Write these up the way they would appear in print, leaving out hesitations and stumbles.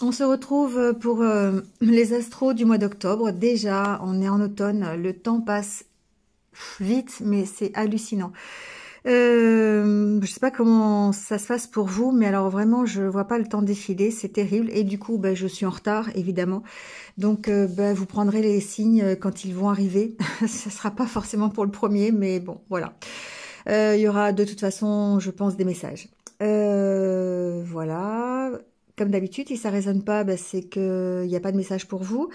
On se retrouve pour les astros du mois d'octobre. Déjà, on est en automne, le temps passe vite, mais c'est hallucinant. Je sais pas comment ça se passe pour vous, mais alors vraiment, je vois pas le temps défiler, c'est terrible. Et du coup, je suis en retard, évidemment. Donc, vous prendrez les signes quand ils vont arriver. Ça sera pas forcément pour le premier, mais bon, voilà. Il y aura de toute façon, je pense, des messages. Voilà. Comme d'habitude, si ça résonne pas, c'est qu'il n'y a pas de message pour vous.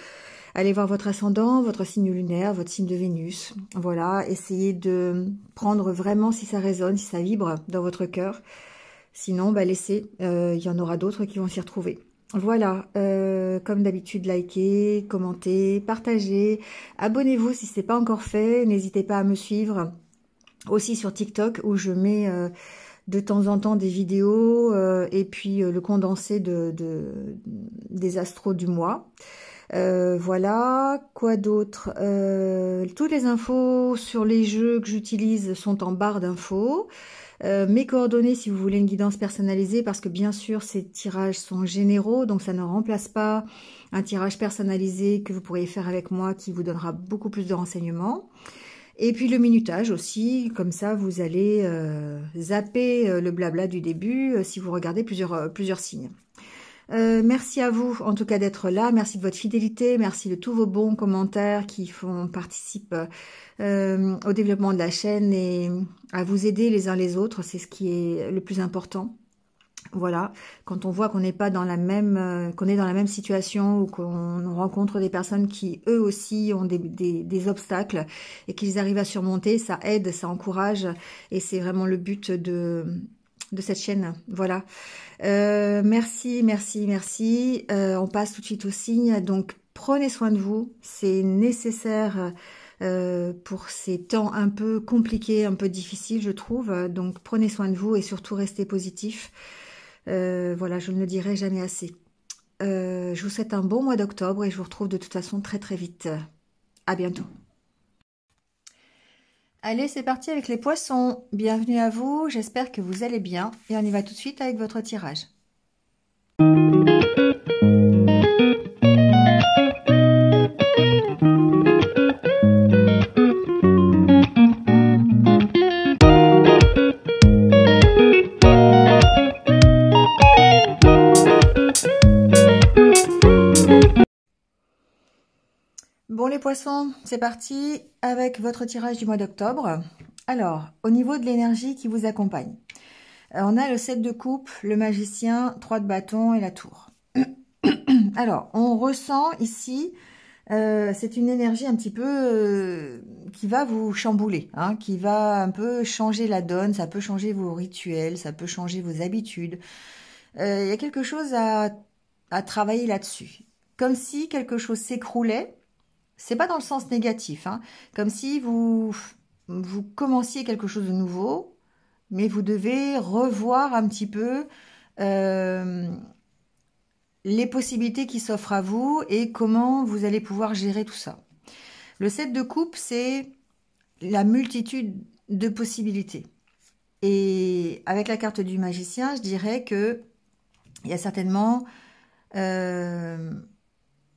Allez voir votre ascendant, votre signe lunaire, votre signe de Vénus. Voilà, essayez de prendre vraiment si ça résonne, si ça vibre dans votre cœur. Sinon, laissez. Il y en aura d'autres qui vont s'y retrouver. Voilà, comme d'habitude, likez, commentez, partagez. Abonnez-vous si ce n'est pas encore fait. N'hésitez pas à me suivre aussi sur TikTok où je mets... de temps en temps des vidéos et puis le condensé des astros du mois. Voilà, quoi d'autre? Toutes les infos sur les jeux que j'utilise sont en barre d'infos. Mes coordonnées si vous voulez une guidance personnalisée, parce que bien sûr ces tirages sont généraux, donc ça ne remplace pas un tirage personnalisé que vous pourriez faire avec moi qui vous donnera beaucoup plus de renseignements. Et puis le minutage aussi, comme ça vous allez zapper le blabla du début si vous regardez plusieurs signes. Merci à vous en tout cas d'être là, merci de votre fidélité, merci de tous vos bons commentaires qui participent au développement de la chaîne et à vous aider les uns les autres, c'est ce qui est le plus important. Voilà, quand on voit qu'on n'est pas dans la même, qu'on est dans la même situation ou qu'on rencontre des personnes qui eux aussi ont des obstacles et qu'ils arrivent à surmonter, ça aide, ça encourage et c'est vraiment le but de cette chaîne. Voilà, merci, merci, merci. On passe tout de suite au signe. Donc prenez soin de vous, c'est nécessaire pour ces temps un peu compliqués, un peu difficiles je trouve. Donc prenez soin de vous et surtout restez positif. Voilà, je ne le dirai jamais assez. Je vous souhaite un bon mois d'octobre et je vous retrouve de toute façon très très vite. À bientôt. Allez, c'est parti avec les poissons. Bienvenue à vous, j'espère que vous allez bien. Et on y va tout de suite avec votre tirage. Bon les poissons, c'est parti avec votre tirage du mois d'octobre. Alors, au niveau de l'énergie qui vous accompagne, on a le 7 de coupe, le magicien, 3 de bâton et la tour. Alors, on ressent ici, c'est une énergie un petit peu qui va vous chambouler, hein, qui va un peu changer la donne, ça peut changer vos rituels, ça peut changer vos habitudes. Il y a quelque chose à travailler là-dessus. Comme si quelque chose s'écroulait. C'est pas dans le sens négatif, hein, comme si vous commenciez quelque chose de nouveau, mais vous devez revoir un petit peu les possibilités qui s'offrent à vous et comment vous allez pouvoir gérer tout ça. Le 7 de coupe, c'est la multitude de possibilités. Et avec la carte du magicien, je dirais que il y a certainement...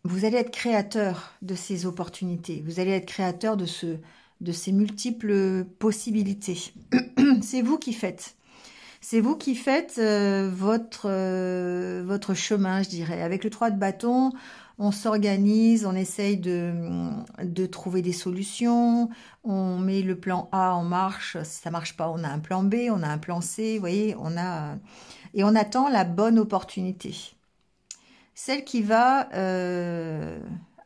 vous allez être créateur de ces opportunités. Vous allez être créateur de ces multiples possibilités. C'est vous qui faites. C'est vous qui faites votre chemin, je dirais. Avec le 3 de bâton, on s'organise, on essaye de trouver des solutions. On met le plan A en marche. Si ça ne marche pas, on a un plan B, on a un plan C. Vous voyez, et on attend la bonne opportunité. Celle qui va,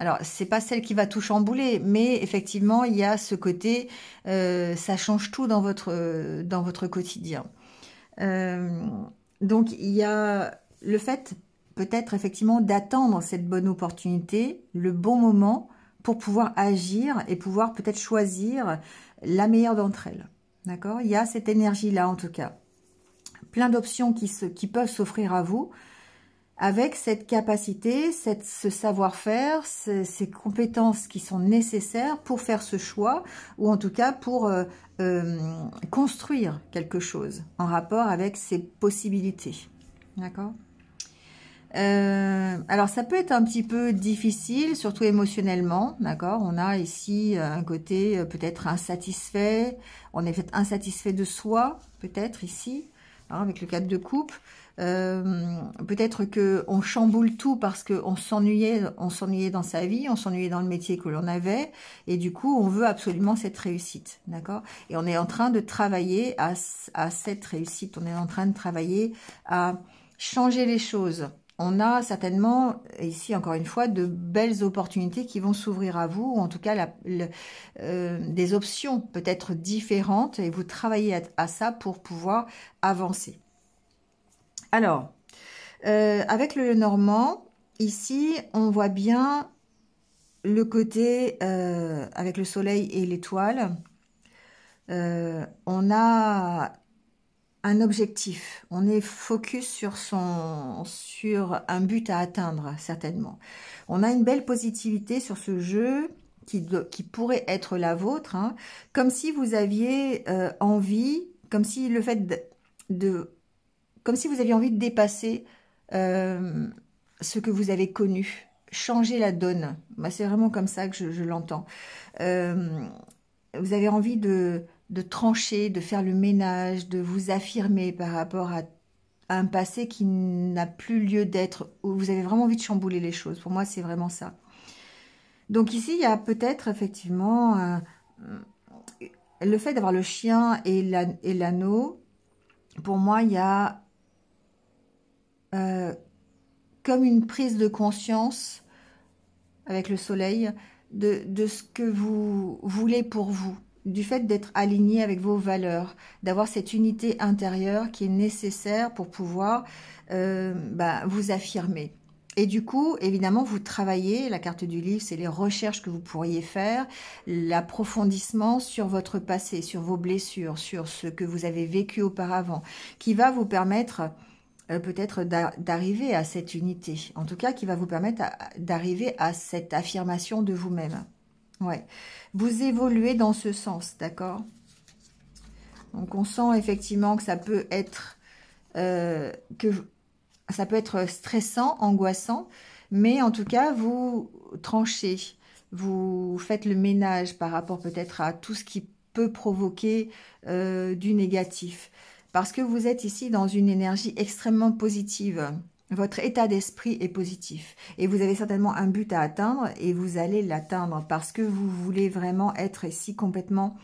alors c'est pas celle qui va tout chambouler, mais effectivement il y a ce côté, ça change tout dans votre quotidien. Donc il y a le fait peut-être effectivement d'attendre cette bonne opportunité, le bon moment pour pouvoir agir et pouvoir peut-être choisir la meilleure d'entre elles. D'accord? Il y a cette énergie-là en tout cas. Plein d'options qui peuvent s'offrir à vous. Avec cette capacité, ce savoir-faire, ces compétences qui sont nécessaires pour faire ce choix, ou en tout cas pour construire quelque chose en rapport avec ces possibilités. D'accord ? Alors, ça peut être un petit peu difficile, surtout émotionnellement, d'accord? On a ici un côté peut-être insatisfait. On est peut-être insatisfait de soi, peut-être ici, hein, avec le 4 de coupe. Peut-être que on chamboule tout parce qu'on s'ennuyait dans sa vie, on s'ennuyait dans le métier que l'on avait, et du coup, on veut absolument cette réussite, d'accord? Et on est en train de travailler à cette réussite. On est en train de travailler à changer les choses. On a certainement, ici encore une fois, de belles opportunités qui vont s'ouvrir à vous, ou en tout cas des options peut-être différentes, et vous travaillez à ça pour pouvoir avancer. Alors, avec le Normand, ici, on voit bien le côté avec le soleil et l'étoile. On a un objectif, on est focus sur un but à atteindre, certainement. On a une belle positivité sur ce jeu qui pourrait être la vôtre, hein, comme si vous aviez envie, comme si le fait comme si vous aviez envie de dépasser ce que vous avez connu, changer la donne. Bah, c'est vraiment comme ça que je l'entends. Vous avez envie de trancher, de faire le ménage, de vous affirmer par rapport à un passé qui n'a plus lieu d'être, où vous avez vraiment envie de chambouler les choses. Pour moi, c'est vraiment ça. Donc ici, il y a peut-être effectivement le fait d'avoir le chien et l'anneau. Pour moi, il y a comme une prise de conscience avec le soleil de ce que vous voulez pour vous, du fait d'être aligné avec vos valeurs, d'avoir cette unité intérieure qui est nécessaire pour pouvoir vous affirmer. Et du coup, évidemment, vous travaillez, la carte du livre, c'est les recherches que vous pourriez faire, l'approfondissement sur votre passé, sur vos blessures, sur ce que vous avez vécu auparavant, qui va vous permettre peut-être d'arriver à cette unité. En tout cas, qui va vous permettre d'arriver à cette affirmation de vous-même. Ouais. Vous évoluez dans ce sens, d'accord? Donc, on sent effectivement que ça peut être stressant, angoissant, mais en tout cas, vous tranchez, vous faites le ménage par rapport peut-être à tout ce qui peut provoquer du négatif. Parce que vous êtes ici dans une énergie extrêmement positive. Votre état d'esprit est positif. Et vous avez certainement un but à atteindre et vous allez l'atteindre parce que vous voulez vraiment être ici complètement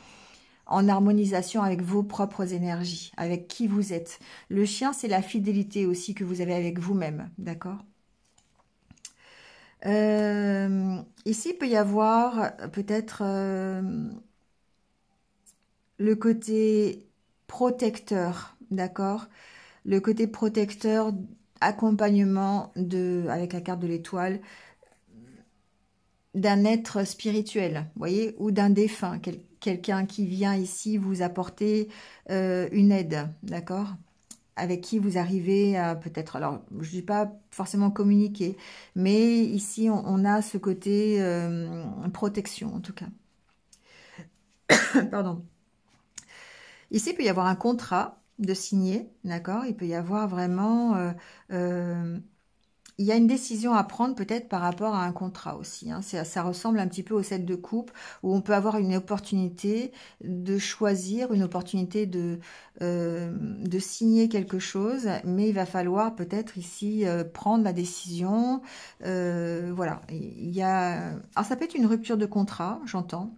en harmonisation avec vos propres énergies, avec qui vous êtes. Le chien, c'est la fidélité aussi que vous avez avec vous-même, d'accord? Ici, il peut y avoir peut-être le côté protecteur, d'accord? Le côté protecteur, accompagnement avec la carte de l'étoile, d'un être spirituel, vous voyez, ou d'un défunt, quelqu'un qui vient ici vous apporter une aide, d'accord? Avec qui vous arrivez à peut-être, alors je dis pas forcément communiquer, mais ici on a ce côté protection en tout cas. Pardon. Ici, il peut y avoir un contrat de signer, d'accord? Il peut y avoir vraiment... il y a une décision à prendre peut-être par rapport à un contrat aussi. Hein. Ça ressemble un petit peu au 7 de coupe, où on peut avoir une opportunité de choisir, une opportunité de signer quelque chose, mais il va falloir peut-être ici prendre la décision. Voilà. Alors, ça peut être une rupture de contrat, j'entends.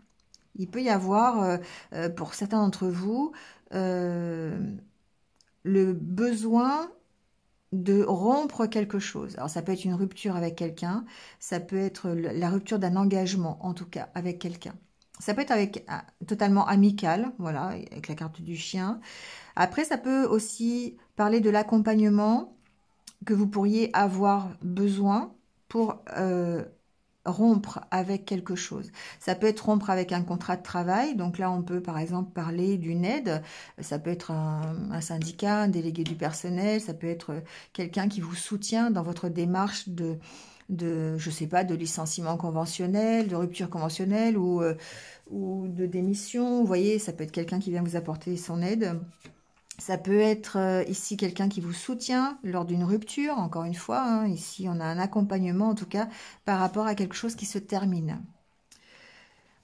Il peut y avoir, pour certains d'entre vous, le besoin de rompre quelque chose. Alors, ça peut être une rupture avec quelqu'un, ça peut être la rupture d'un engagement, en tout cas, avec quelqu'un. Ça peut être totalement amical, voilà, avec la carte du chien. Après, ça peut aussi parler de l'accompagnement que vous pourriez avoir besoin pour rompre avec quelque chose. Ça peut être rompre avec un contrat de travail. Donc là, on peut par exemple parler d'une aide. Ça peut être un syndicat, un délégué du personnel. Ça peut être quelqu'un qui vous soutient dans votre démarche je sais pas, de licenciement conventionnel, de rupture conventionnelle ou de démission. Vous voyez, ça peut être quelqu'un qui vient vous apporter son aide. Ça peut être ici quelqu'un qui vous soutient lors d'une rupture, encore une fois. Hein, ici, on a un accompagnement, en tout cas, par rapport à quelque chose qui se termine.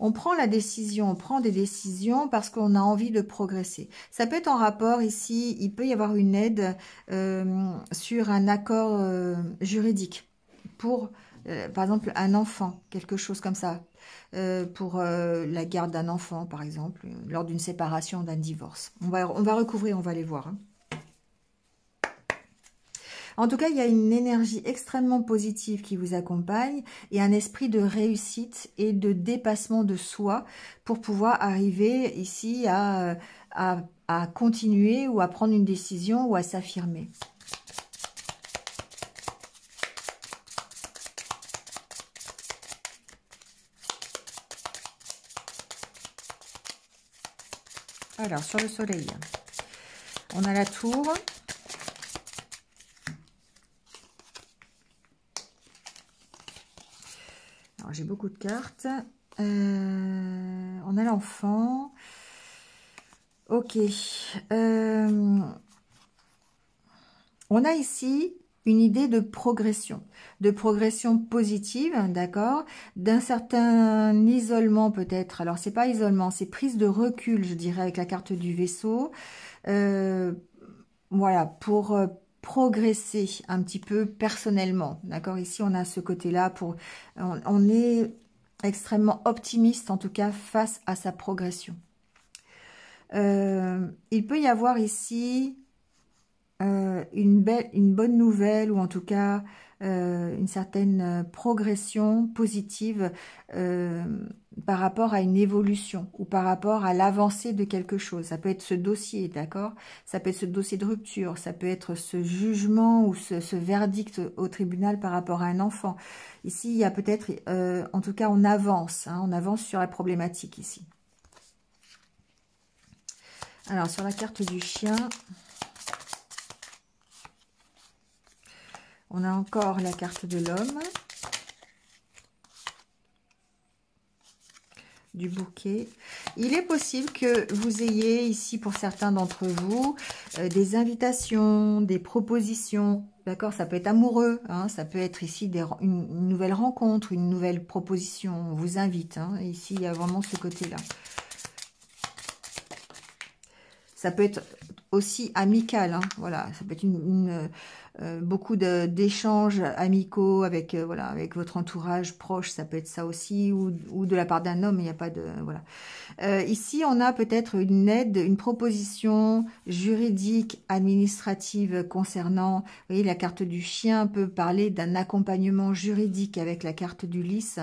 On prend la décision, on prend des décisions parce qu'on a envie de progresser. Ça peut être en rapport ici, il peut y avoir une aide sur un accord juridique pour, par exemple, un enfant, quelque chose comme ça, pour la garde d'un enfant, par exemple, lors d'une séparation, d'un divorce. On va recouvrir, on va aller voir. Hein. En tout cas, il y a une énergie extrêmement positive qui vous accompagne et un esprit de réussite et de dépassement de soi pour pouvoir arriver ici à continuer ou à prendre une décision ou à s'affirmer. Alors, sur le soleil, on a la tour. Alors, j'ai beaucoup de cartes. On a l'enfant. Ok. On a ici une idée de progression positive, d'accord, d'un certain isolement peut-être. Alors, c'est pas isolement, c'est prise de recul, je dirais, avec la carte du vaisseau. Voilà, pour progresser un petit peu personnellement, d'accord. Ici, on a ce côté-là pour... On est extrêmement optimiste, en tout cas, face à sa progression. Il peut y avoir ici une bonne nouvelle, ou en tout cas une certaine progression positive par rapport à une évolution ou par rapport à l'avancée de quelque chose. Ça peut être ce dossier, d'accord? Ça peut être ce dossier de rupture, ça peut être ce jugement ou ce verdict au tribunal par rapport à un enfant. Ici, il y a peut-être, en tout cas, on avance, hein, on avance sur la problématique ici. Alors, sur la carte du chien, on a encore la carte de l'homme, du bouquet. Il est possible que vous ayez ici, pour certains d'entre vous, des invitations, des propositions, d'accord? Ça peut être amoureux, hein, ça peut être ici une nouvelle rencontre, une nouvelle proposition, on vous invite. Hein, ici, il y a vraiment ce côté-là. Ça peut être aussi amical, hein, voilà, ça peut être beaucoup d'échanges amicaux avec, voilà, avec votre entourage proche, ça peut être ça aussi, ou de la part d'un homme, il n'y a pas de... Voilà. Ici, on a peut-être une aide, une proposition juridique, administrative concernant, vous voyez, la carte du chien peut parler d'un accompagnement juridique avec la carte du lys.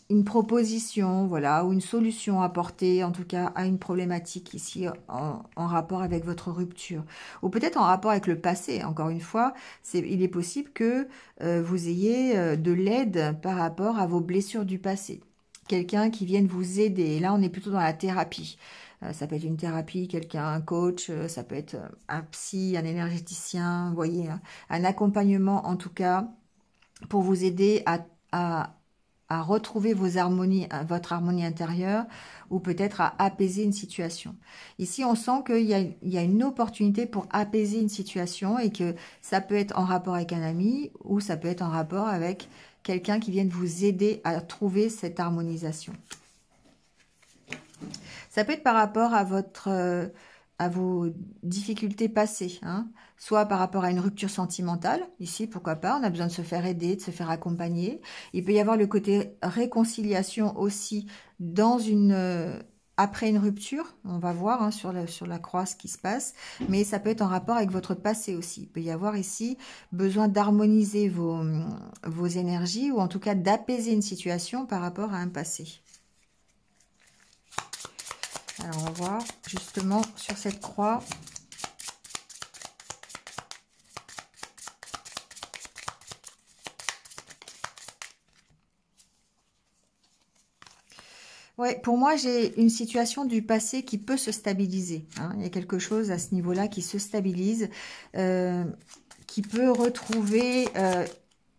Une proposition, voilà, ou une solution apportée, en tout cas, à une problématique ici en rapport avec votre rupture. Ou peut-être en rapport avec le passé, encore une fois, il est possible que vous ayez de l'aide par rapport à vos blessures du passé. Quelqu'un qui vienne vous aider. Et là, on est plutôt dans la thérapie. Ça peut être une thérapie, quelqu'un, un coach, ça peut être un psy, un énergéticien, vous voyez, un accompagnement, en tout cas, pour vous aider à retrouver votre harmonie intérieure, ou peut-être à apaiser une situation. Ici, on sent qu'il y a une opportunité pour apaiser une situation et que ça peut être en rapport avec un ami ou ça peut être en rapport avec quelqu'un qui vienne vous aider à trouver cette harmonisation. Ça peut être par rapport à vos difficultés passées, hein, soit par rapport à une rupture sentimentale, ici pourquoi pas, on a besoin de se faire aider, de se faire accompagner. Il peut y avoir le côté réconciliation aussi après une rupture, on va voir hein, sur la croix ce qui se passe, mais ça peut être en rapport avec votre passé aussi. Il peut y avoir ici besoin d'harmoniser vos énergies ou en tout cas d'apaiser une situation par rapport à un passé. Alors, on va voir justement sur cette croix. Ouais, pour moi, j'ai une situation du passé qui peut se stabiliser. Hein. Il y a quelque chose à ce niveau-là qui se stabilise, qui peut retrouver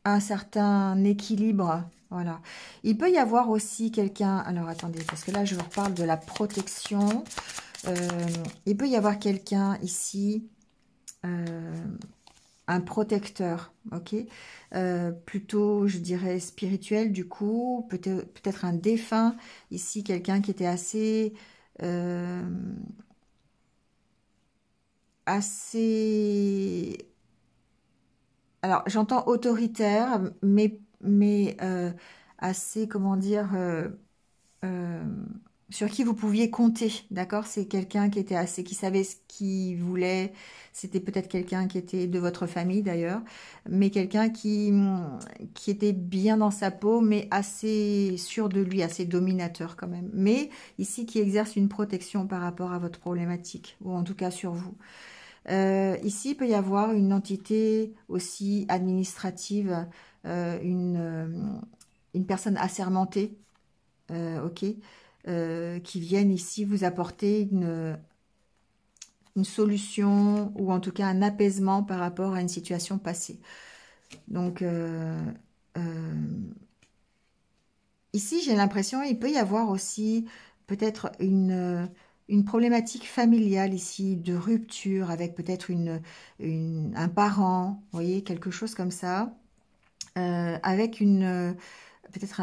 un certain équilibre. Voilà. Il peut y avoir aussi quelqu'un... Alors, attendez, parce que là, je vous reparle de la protection. Il peut y avoir quelqu'un ici, un protecteur, ok, plutôt, je dirais, spirituel, du coup, peut-être un défunt, ici, quelqu'un qui était assez, alors, j'entends autoritaire, mais assez, comment dire, euh, sur qui vous pouviez compter, d'accord? C'est quelqu'un qui était assez, qui savait ce qu'il voulait. C'était peut-être quelqu'un qui était de votre famille d'ailleurs, mais quelqu'un qui était bien dans sa peau, mais assez sûr de lui, assez dominateur quand même. Mais ici, qui exerce une protection par rapport à votre problématique, ou en tout cas sur vous. Ici, il peut y avoir une entité aussi administrative, une personne assermentée, ok, qui viennent ici vous apporter une solution ou en tout cas un apaisement par rapport à une situation passée. Donc, ici, j'ai l'impression il peut y avoir aussi peut-être une problématique familiale ici, de rupture avec peut-être un parent, vous voyez, quelque chose comme ça, avec peut-être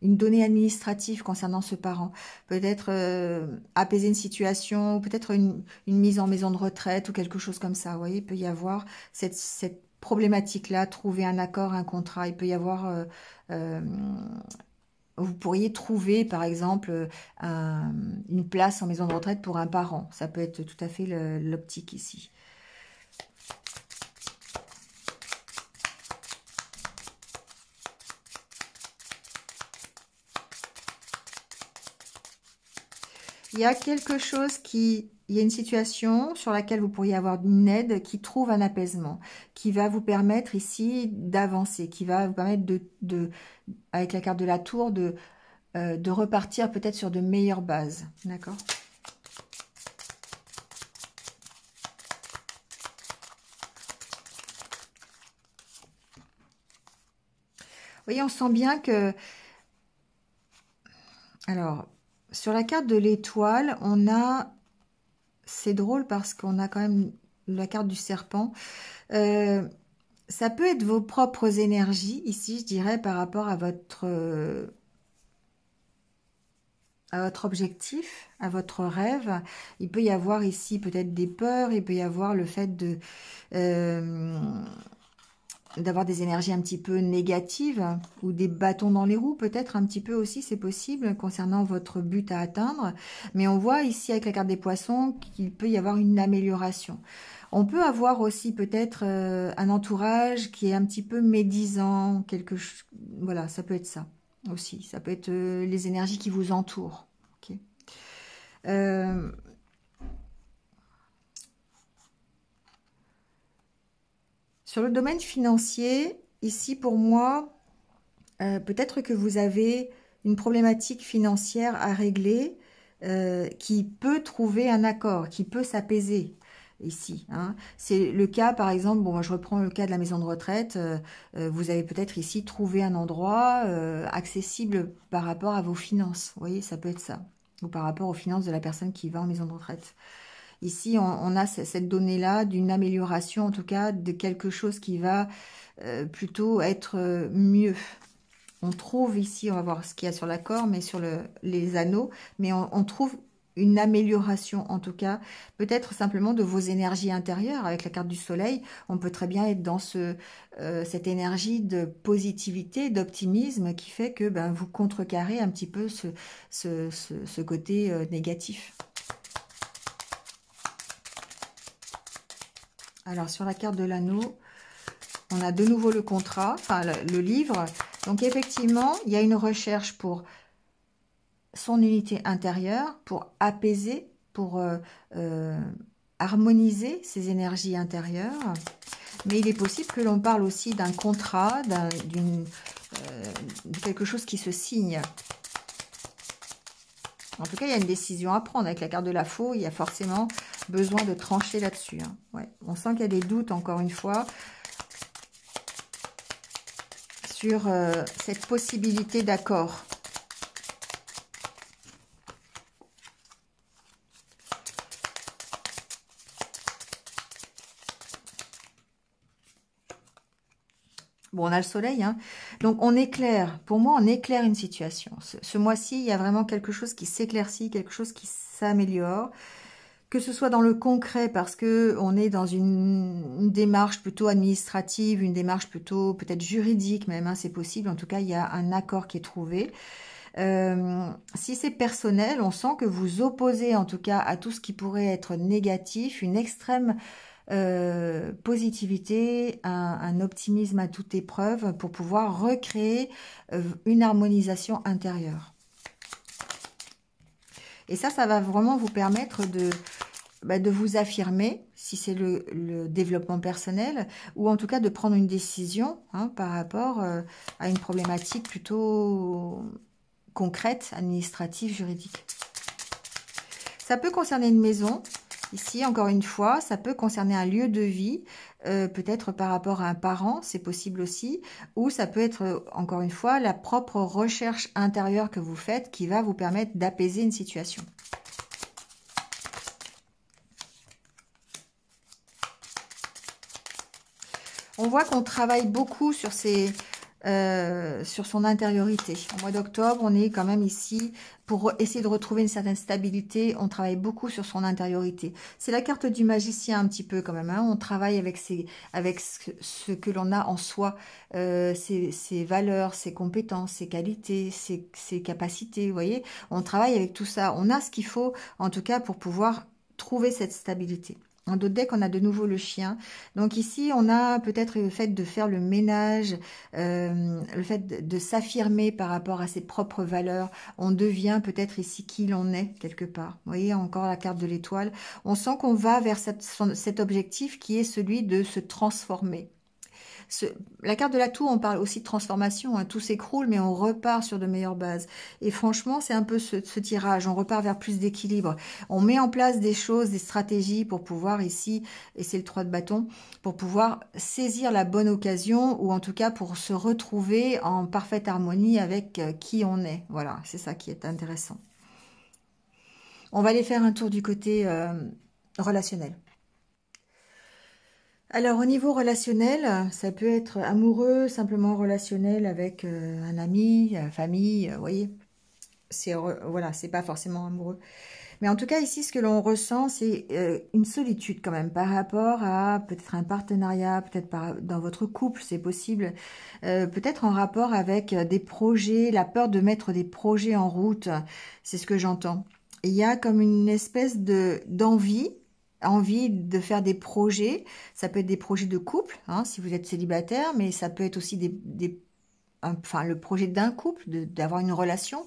une donnée administrative concernant ce parent, peut-être apaiser une situation, ou peut-être une mise en maison de retraite ou quelque chose comme ça. Vous voyez, il peut y avoir cette problématique-là, trouver un accord, un contrat. Il peut y avoir, euh, vous pourriez trouver par exemple une place en maison de retraite pour un parent. Ça peut être tout à fait l'optique ici. Il y a quelque chose il y a une situation sur laquelle vous pourriez avoir une aide qui trouve un apaisement, qui va vous permettre ici d'avancer, qui va vous permettre avec la carte de la tour, de repartir peut-être sur de meilleures bases. D'accord? Vous voyez, on sent bien que... Alors, sur la carte de l'étoile, on a... C'est drôle parce qu'on a quand même la carte du serpent. Ça peut être vos propres énergies, ici, je dirais, par rapport à votre objectif, à votre rêve. Il peut y avoir ici peut-être des peurs, il peut y avoir le fait euh, d'avoir des énergies un petit peu négatives ou des bâtons dans les roues, peut-être un petit peu aussi, c'est possible, concernant votre but à atteindre. Mais on voit ici avec la carte des poissons qu'il peut y avoir une amélioration. On peut avoir aussi peut-être un entourage qui est un petit peu médisant, voilà, ça peut être ça aussi. Ça peut être les énergies qui vous entourent. Ok. Sur le domaine financier, ici pour moi, peut-être que vous avez une problématique financière à régler qui peut trouver un accord, qui peut s'apaiser ici. Hein. C'est le cas, par exemple, bon, moi je reprends le cas de la maison de retraite, vous avez peut-être ici trouvé un endroit accessible par rapport à vos finances. Vous voyez, ça peut être ça. Ou par rapport aux finances de la personne qui va en maison de retraite. Ici, on a cette donnée-là d'une amélioration, en tout cas, de quelque chose qui va plutôt être mieux. On trouve ici, on va voir ce qu'il y a sur l'accord, mais sur les anneaux, mais on trouve une amélioration, en tout cas, peut-être simplement de vos énergies intérieures. Avec la carte du soleil, on peut très bien être dans cette énergie de positivité, d'optimisme qui fait que ben, vous contrecarrez un petit peu ce côté négatif. Alors, sur la carte de l'anneau, on a de nouveau le contrat, enfin le livre. Donc, effectivement, il y a une recherche pour son unité intérieure, pour apaiser, pour harmoniser ses énergies intérieures. Mais il est possible que l'on parle aussi d'un contrat, de quelque chose qui se signe. En tout cas, il y a une décision à prendre. Avec la carte de la faux, il y a forcément besoin de trancher là-dessus. Hein. Ouais. On sent qu'il y a des doutes, encore une fois, sur cette possibilité d'accord. Bon, on a le soleil, hein. Donc on éclaire, pour moi, on éclaire une situation. Ce mois-ci, il y a vraiment quelque chose qui s'éclaircit, quelque chose qui s'améliore. Que ce soit dans le concret, parce que on est dans une démarche plutôt administrative, une démarche plutôt peut-être juridique même, hein, c'est possible. En tout cas, il y a un accord qui est trouvé. Si c'est personnel, on sent que vous opposez en tout cas à tout ce qui pourrait être négatif, une extrême positivité, un optimisme à toute épreuve pour pouvoir recréer une harmonisation intérieure. Et ça va vraiment vous permettre de vous affirmer, si c'est le développement personnel, ou en tout cas de prendre une décision hein, par rapport à une problématique plutôt concrète, administrative, juridique. Ça peut concerner une maison. Ici, encore une fois, ça peut concerner un lieu de vie, peut-être par rapport à un parent, c'est possible aussi, ou ça peut être, encore une fois, la propre recherche intérieure que vous faites qui va vous permettre d'apaiser une situation. On voit qu'on travaille beaucoup sur son intériorité. Au mois d'octobre, on est quand même ici pour essayer de retrouver une certaine stabilité. On travaille beaucoup sur son intériorité. C'est la carte du magicien un petit peu quand même. Hein. On travaille avec ce que l'on a en soi, ses valeurs, ses compétences, ses qualités, ses capacités. Vous voyez, on travaille avec tout ça. On a ce qu'il faut, en tout cas, pour pouvoir trouver cette stabilité. En d'autres decks, on a de nouveau le chien. Donc ici, on a peut-être le fait de faire le ménage, le fait de s'affirmer par rapport à ses propres valeurs. On devient peut-être ici qui l'on est, quelque part. Vous voyez, encore la carte de l'étoile. On sent qu'on va vers cet objectif qui est celui de se transformer. La carte de la tour, on parle aussi de transformation, hein, tout s'écroule, mais on repart sur de meilleures bases. Et franchement, c'est un peu ce tirage, on repart vers plus d'équilibre. On met en place des choses, des stratégies pour pouvoir ici, et c'est le 3 de bâton, pour pouvoir saisir la bonne occasion, ou en tout cas pour se retrouver en parfaite harmonie avec qui on est. Voilà, c'est ça qui est intéressant. On va aller faire un tour du côté relationnel. Alors, au niveau relationnel, ça peut être amoureux, simplement relationnel avec un ami, famille, vous voyez. Voilà, c'est pas forcément amoureux. Mais en tout cas, ici, ce que l'on ressent, c'est une solitude quand même par rapport à peut-être un partenariat, peut-être dans votre couple, c'est possible. Peut-être en rapport avec des projets, la peur de mettre des projets en route, c'est ce que j'entends. Il y a comme une espèce d'envie de faire des projets, ça peut être des projets de couple, hein, si vous êtes célibataire, mais ça peut être aussi le projet d'un couple, d'avoir une relation.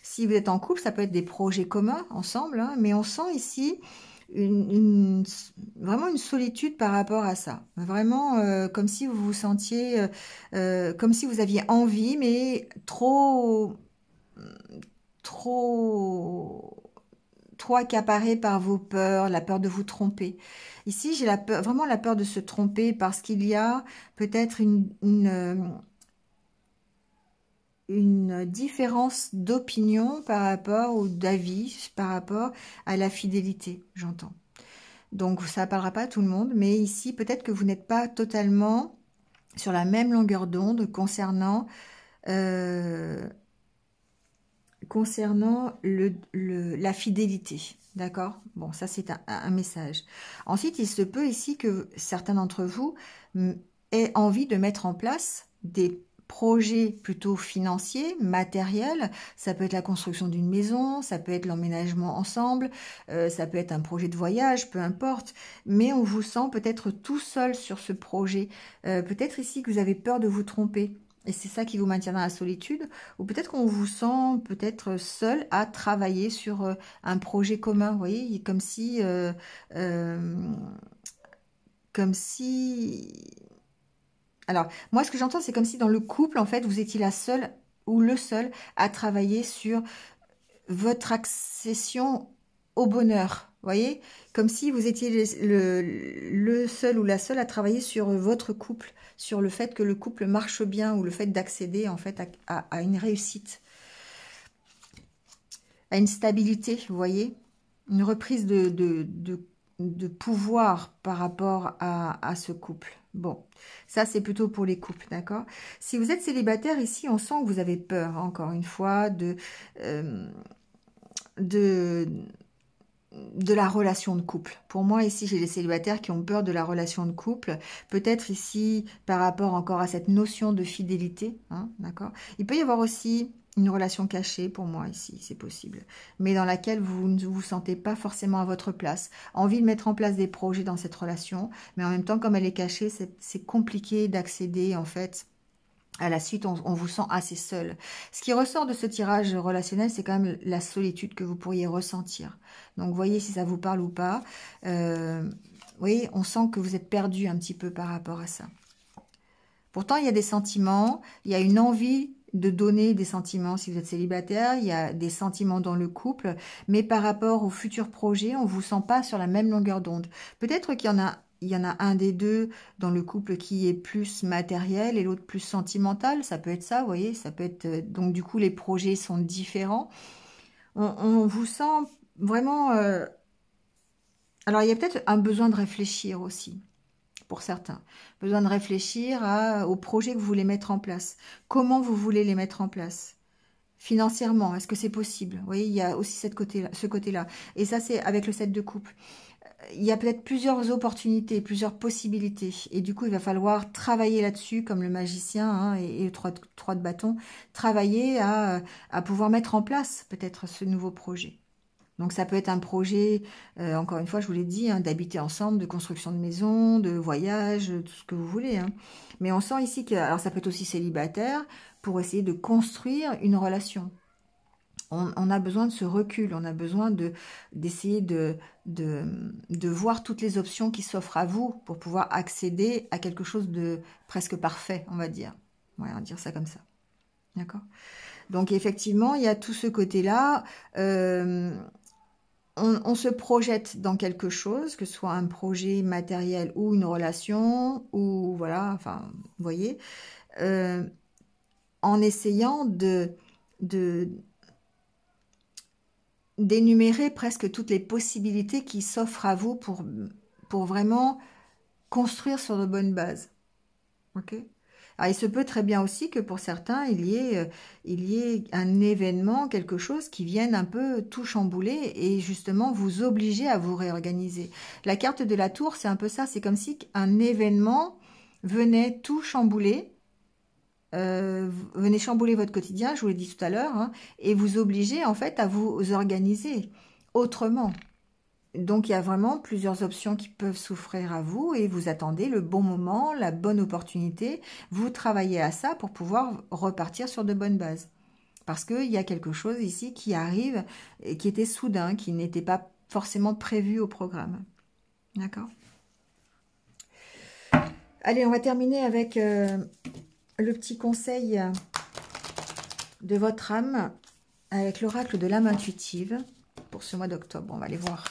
Si vous êtes en couple, ça peut être des projets communs ensemble, hein, mais on sent ici vraiment une solitude par rapport à ça. Vraiment comme si vous vous sentiez, comme si vous aviez envie, mais trop accaparé par vos peurs, la peur de vous tromper. Ici, j'ai vraiment la peur de se tromper parce qu'il y a peut-être une différence d'opinion par rapport ou d'avis par rapport à la fidélité, j'entends. Donc, ça ne parlera pas à tout le monde, mais ici, peut-être que vous n'êtes pas totalement sur la même longueur d'onde concernant la fidélité, d'accord? Bon, ça c'est un message. Ensuite, il se peut ici que certains d'entre vous aient envie de mettre en place des projets plutôt financiers, matériels. Ça peut être la construction d'une maison, ça peut être l'emménagement ensemble, ça peut être un projet de voyage, peu importe. Mais on vous sent peut-être tout seul sur ce projet. Peut-être ici que vous avez peur de vous tromper. Et c'est ça qui vous maintient dans la solitude. Ou peut-être qu'on vous sent peut-être seul à travailler sur un projet commun. Vous voyez, comme si... Alors, moi, ce que j'entends, c'est comme si dans le couple, en fait, vous étiez la seule ou le seul à travailler sur votre accession au bonheur. Vous voyez, comme si vous étiez le seul ou la seule à travailler sur votre couple, sur le fait que le couple marche bien ou le fait d'accéder en fait à une réussite, à une stabilité, vous voyez, une reprise de pouvoir par rapport à ce couple. Bon, ça c'est plutôt pour les couples, d'accord? Si vous êtes célibataire, ici, on sent que vous avez peur, encore une fois, de, de la relation de couple. Pour moi, ici, j'ai des célibataires qui ont peur de la relation de couple. Peut-être ici, par rapport encore à cette notion de fidélité, hein, d'accord? Il peut y avoir aussi une relation cachée, pour moi, ici, c'est possible. Mais dans laquelle vous ne vous sentez pas forcément à votre place. Envie de mettre en place des projets dans cette relation, mais en même temps, comme elle est cachée, c'est compliqué d'accéder, en fait, à la suite, on vous sent assez seul. Ce qui ressort de ce tirage relationnel, c'est quand même la solitude que vous pourriez ressentir. Donc, voyez si ça vous parle ou pas. Vous voyez, on sent que vous êtes perdu un petit peu par rapport à ça. Pourtant, il y a des sentiments, il y a une envie de donner des sentiments si vous êtes célibataire, il y a des sentiments dans le couple, mais par rapport au futur projet, on ne vous sent pas sur la même longueur d'onde. Peut-être qu'il y en a un des deux dans le couple qui est plus matériel et l'autre plus sentimental. Ça peut être ça, vous voyez. Ça peut être donc du coup les projets sont différents. On vous sent vraiment. Alors il y a peut-être un besoin de réfléchir aussi pour certains. Besoin de réfléchir aux projets que vous voulez mettre en place. Comment vous voulez les mettre en place? Financièrement, est-ce que c'est possible? Vous voyez, il y a aussi ce côté-là. Et ça, c'est avec le 7 de coupe. Il y a peut-être plusieurs opportunités, plusieurs possibilités. Et du coup, il va falloir travailler là-dessus, comme le magicien hein, et le 3 de bâton, travailler à pouvoir mettre en place peut-être ce nouveau projet. Donc ça peut être un projet, encore une fois, je vous l'ai dit, hein, d'habiter ensemble, de construction de maison, de voyage, tout ce que vous voulez. Hein. Mais on sent ici que, alors ça peut être aussi célibataire, pour essayer de construire une relation. On a besoin de ce recul, on a besoin d'essayer de voir toutes les options qui s'offrent à vous pour pouvoir accéder à quelque chose de presque parfait, on va dire. Ouais, on va dire ça comme ça. D'accord? Donc effectivement, il y a tout ce côté-là. On se projette dans quelque chose, que ce soit un projet matériel ou une relation, ou voilà, enfin, vous voyez, en essayant d'énumérer presque toutes les possibilités qui s'offrent à vous pour vraiment construire sur de bonnes bases. Ok? Alors, il se peut très bien aussi que pour certains, il y ait un événement, quelque chose qui vienne un peu tout chambouler et justement vous obliger à vous réorganiser. La carte de la tour, c'est un peu ça. C'est comme si un événement venait tout chambouler, venez chambouler votre quotidien, je vous l'ai dit tout à l'heure, hein, et vous obliger en fait à vous organiser autrement. Donc, il y a vraiment plusieurs options qui peuvent s'offrir à vous et vous attendez le bon moment, la bonne opportunité. Vous travaillez à ça pour pouvoir repartir sur de bonnes bases. Parce qu'il y a quelque chose ici qui arrive et qui était soudain, qui n'était pas forcément prévu au programme. D'accord? Allez, on va terminer avec le petit conseil de votre âme avec l'oracle de l'âme intuitive pour ce mois d'octobre. On va aller voir.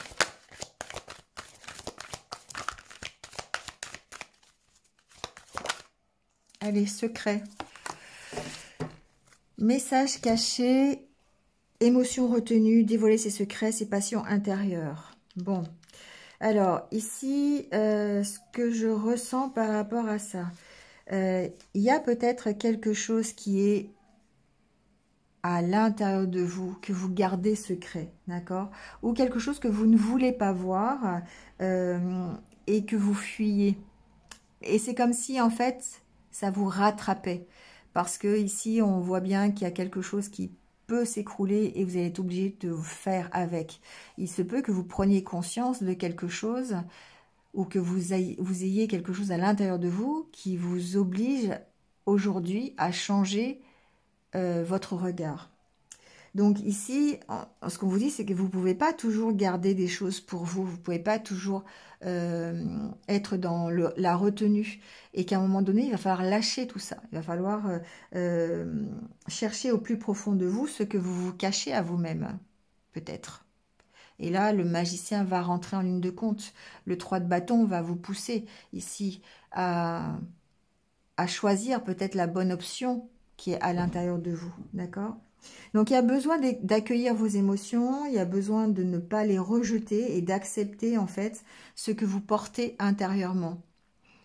Allez, secret. Message caché, émotion retenue, dévoiler ses secrets, ses passions intérieures. Bon, alors ici, ce que je ressens par rapport à ça, il y a peut-être quelque chose qui est à l'intérieur de vous, que vous gardez secret, d'accord? Ou quelque chose que vous ne voulez pas voir et que vous fuyez. Et c'est comme si, en fait, ça vous rattrapait. Parce que ici, on voit bien qu'il y a quelque chose qui peut s'écrouler et vous allez être obligé de vous faire avec. Il se peut que vous preniez conscience de quelque chose ou que vous ayez quelque chose à l'intérieur de vous qui vous oblige aujourd'hui à changer votre regard. Donc ici, ce qu'on vous dit, c'est que vous ne pouvez pas toujours garder des choses pour vous. Vous ne pouvez pas toujours être dans la retenue. Et qu'à un moment donné, il va falloir lâcher tout ça. Il va falloir chercher au plus profond de vous ce que vous vous cachez à vous-même, peut-être. Et là, le magicien va rentrer en ligne de compte. Le 3 de bâton va vous pousser ici à choisir peut-être la bonne option qui est à l'intérieur de vous. D'accord ? Donc, il y a besoin d'accueillir vos émotions, il y a besoin de ne pas les rejeter et d'accepter, en fait, ce que vous portez intérieurement.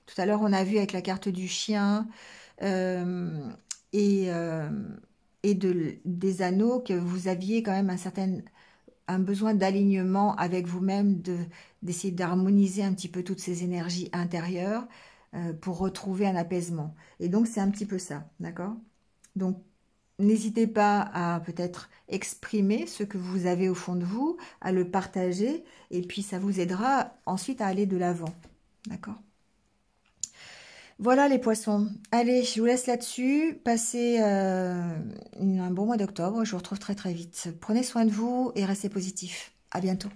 Tout à l'heure, on a vu avec la carte du chien euh, et, euh, des anneaux que vous aviez quand même un besoin d'alignement avec vous-même, d'essayer d'harmoniser un petit peu toutes ces énergies intérieures pour retrouver un apaisement. Et donc, c'est un petit peu ça, d'accord? Donc, n'hésitez pas à peut-être exprimer ce que vous avez au fond de vous, à le partager, et puis ça vous aidera ensuite à aller de l'avant, d'accord? Voilà les poissons. Allez, je vous laisse là-dessus. Passez un bon mois d'octobre. Je vous retrouve très très vite. Prenez soin de vous et restez positifs. À bientôt.